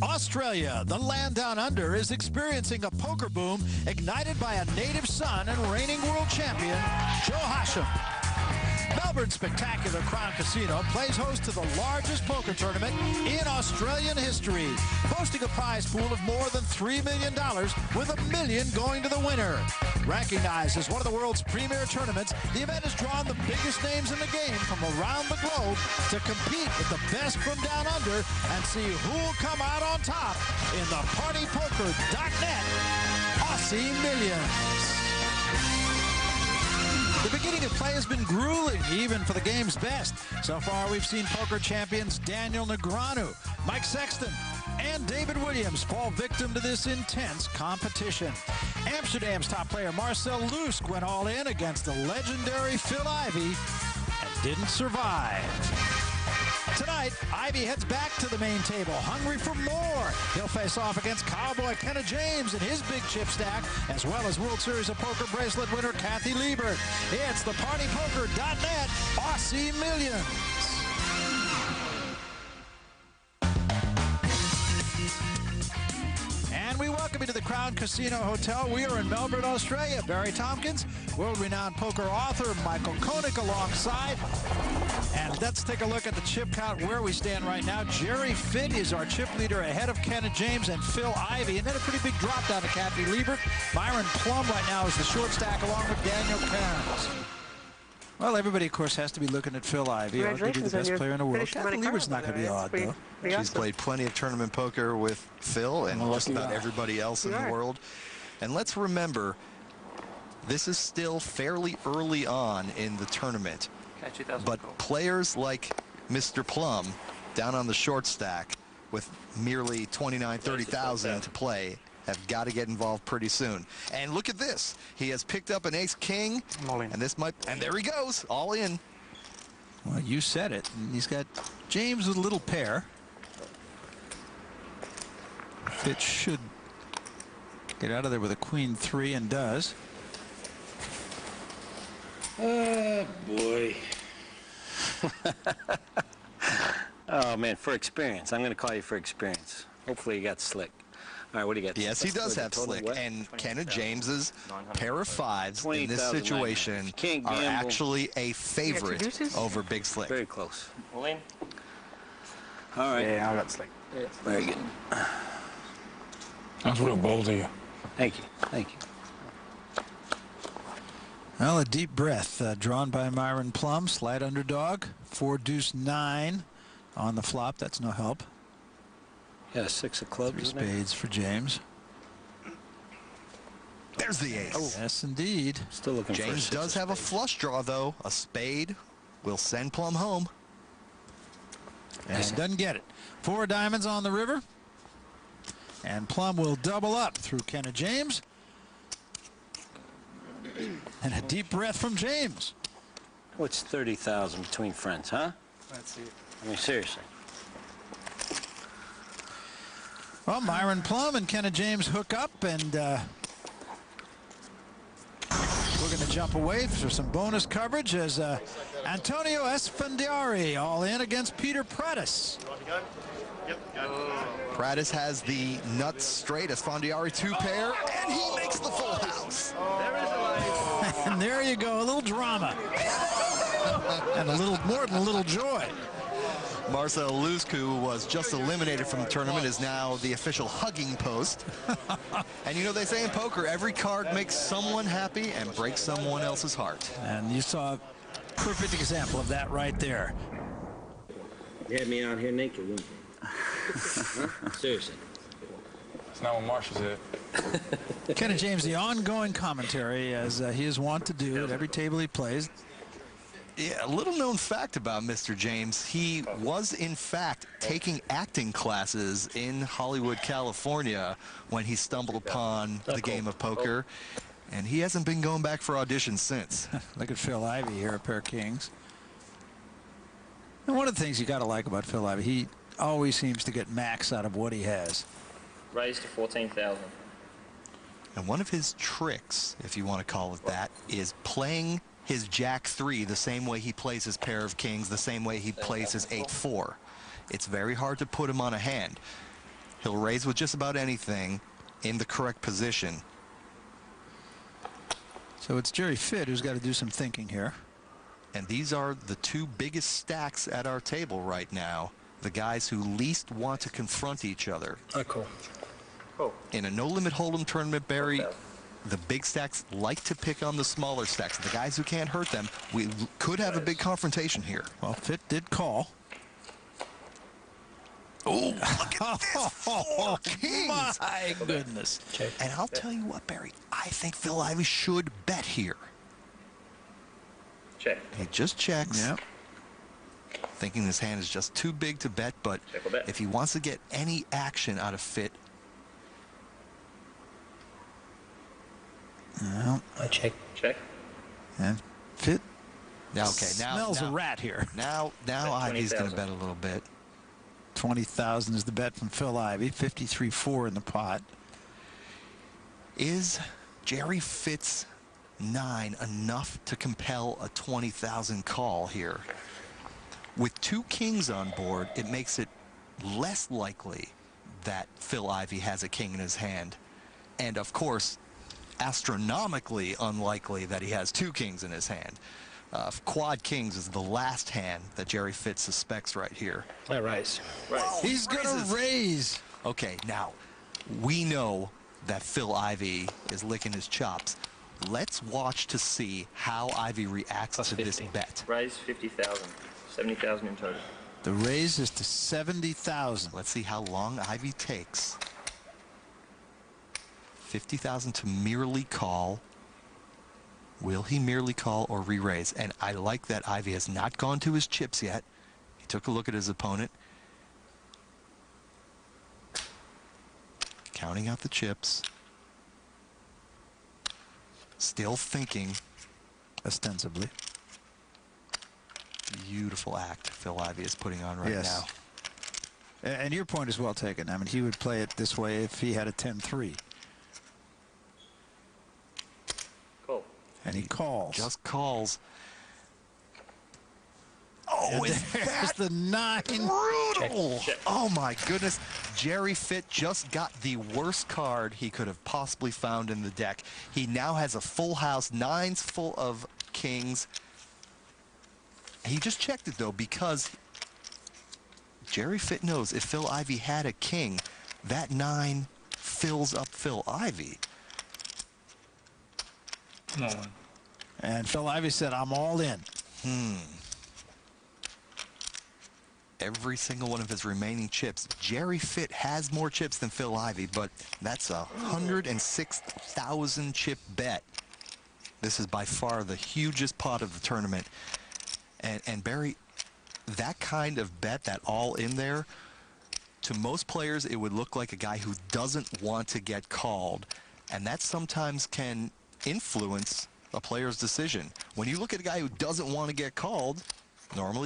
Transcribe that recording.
Australia, the land down under, is experiencing a poker boom ignited by a native son and reigning world champion, Joe Hashim. Melbourne's spectacular Crown Casino plays host to the largest poker tournament in Australian history, boasting a prize pool of more than $3 million, with $1 million going to the winner. Recognized as one of the world's premier tournaments, the event has drawn the biggest names in the game from around the globe to compete with the best from down under and see who'll come out on top in the partypoker.net Aussie Millions. The beginning of play has been grueling, even for the game's best. So far, we've seen poker champions Daniel Negreanu, Mike Sexton, and David Williams fall victim to this intense competition. Amsterdam's top player Marcel Lusk went all in against the legendary Phil Ivey and didn't survive. Tonight, Ivey heads back to the main table, hungry for more. He'll face off against cowboy Kenna James and his big chip stack, as well as World Series of Poker bracelet winner Kathy Liebert. It's the partypoker.net Aussie Millions. And we welcome you to the Crown Casino Hotel. We are in Melbourne, Australia. Barry Tompkins, world-renowned poker author Michael Koenig alongside. And let's take a look at the chip count where we stand right now. Jerry Fitt is our chip leader ahead of Kenneth James and Phil Ivey. And then a pretty big drop down to Kathy Liebert. Myron Plum right now is the short stack along with Daniel Cairns. Well, everybody, of course, has to be looking at Phil Ivey, arguably the best player in the world. Kathy Liebert's not going to be odd, though. She's played plenty of tournament poker with Phil and just about everybody else in the world. And let's remember, this is still fairly early on in the tournament. But players like Mr. Plum down on the short stack with merely 29, 30,000 to play have got to get involved pretty soon. And look at this. He has picked up an ace-king, and this might, and there he goes, all in. Well, you said it. He's got James with a little pair. It should get out of there with a queen 3 and does. Oh, boy. Oh, man, for experience. I'm going to call you for experience. Hopefully you got slick. All right, what do you got? Yes, he does have slick. And Kenneth James's pair of fives in this situation are actually a favorite over Big Slick. Very close. All in? All right. Yeah, I got slick. Yeah, very good. That's real bold of you. Thank you. Thank you. Well, a deep breath drawn by Myron Plum, slight underdog, 4-deuce-9 on the flop. That's no help. Yeah, 6 of clubs. 3 spades for James. There's the ace. Oh, yes, indeed. Still looking for James does have a flush draw, though. A spade will send Plum home. And he doesn't get it. 4 diamonds on the river. And Plum will double up through Kenneth James. And a deep breath from James. What's 30,000 between friends, huh? Let's see. I mean, seriously. Well, Myron Plum and Kenneth James hook up, and we're going to jump away for some bonus coverage as Antonio Esfandiari all in against Peter Prattis. Prattis has the nuts straight. Esfandiari 2 pair, and he makes the full house. And there you go, a little drama. And a little more than a little joy. Marcel Lusk, who was just eliminated from the tournament, is now the official hugging post. And you know, they say in poker, every card makes someone happy and breaks someone else's heart. And you saw a perfect example of that right there. You had me out here naked, wouldn't you? Huh? Seriously. That's not what Marshall said. Kenneth James, the ongoing commentary, as he is wont to do at every table he plays. Yeah, a little known fact about Mr. James, he was in fact taking acting classes in Hollywood, California when he stumbled upon the game of poker, and he hasn't been going back for auditions since. Look at Phil Ivey here, a pair of kings. And one of the things you got to like about Phil Ivey, he always seems to get max out of what he has. Raised to 14,000. And one of his tricks, if you want to call it that, is playing his Jack-3 the same way he plays his pair of kings, the same way he plays his 8-4. It's very hard to put him on a hand. He'll raise with just about anything in the correct position. So it's Jerry Fitt who's got to do some thinking here. And these are the two biggest stacks at our table right now. The guys who least want to confront each other. Cool. In a no-limit hold'em tournament, Barry, the big stacks like to pick on the smaller stacks. The guys who can't hurt them, we could have a big confrontation here. Well, Fitt did call. Oh, look at this, 4 kings. My goodness. And I'll tell you what, Barry, I think Phil Ivey should bet here. Check. He just checks. Yep. Thinking this hand is just too big to bet, but Check or bet. if he wants to get any action out of Fitt. Well, I check. Check. and Fitt Now, okay, smells a rat here. Now Ivey's going to 20,000. bet a little bit. 20,000 is the bet from Phil Ivey. 53-4 in the pot. Is Jerry Fitt's 9 enough to compel a 20,000 call here? With 2 kings on board, it makes it less likely that Phil Ivey has a king in his hand. And of course, astronomically unlikely that he has 2 kings in his hand. Quad kings is the last hand that Jerry Fitt suspects right here. I raise. Whoa, He's going to raise. Okay, now, we know that Phil Ivey is licking his chops. Let's watch to see how Ivey reacts Plus to 50. this bet. Raise 50,000. 70,000 in total. The raise is to 70,000. Let's see how long Ivey takes. 50,000 to merely call. Will he merely call or re-raise? And I like that Ivey has not gone to his chips yet. He took a look at his opponent. Counting out the chips. Still thinking. Ostensibly. Beautiful act Phil Ivey is putting on right Yes. now. And your point is well taken. I mean, he would play it this way if he had a 10-3. Cool. And he calls. Just calls. Oh, is There's that the 9. brutal? Check. Oh my goodness. Jerry Fitt just got the worst card he could have possibly found in the deck. He now has a full house, 9s full of kings. He just checked it though because Jerry Fitt knows if Phil Ivey had a king, that 9 fills up Phil Ivey. No. And Phil Ivey said, I'm all in. Every single one of his remaining chips. Jerry Fitt has more chips than Phil Ivey, but that's a 106,000 chip bet. This is by far the hugest pot of the tournament. And Barry, that kind of bet, that all in there, to most players it would look like a guy who doesn't want to get called. And that sometimes can influence a player's decision. When you look at a guy who doesn't want to get called, normally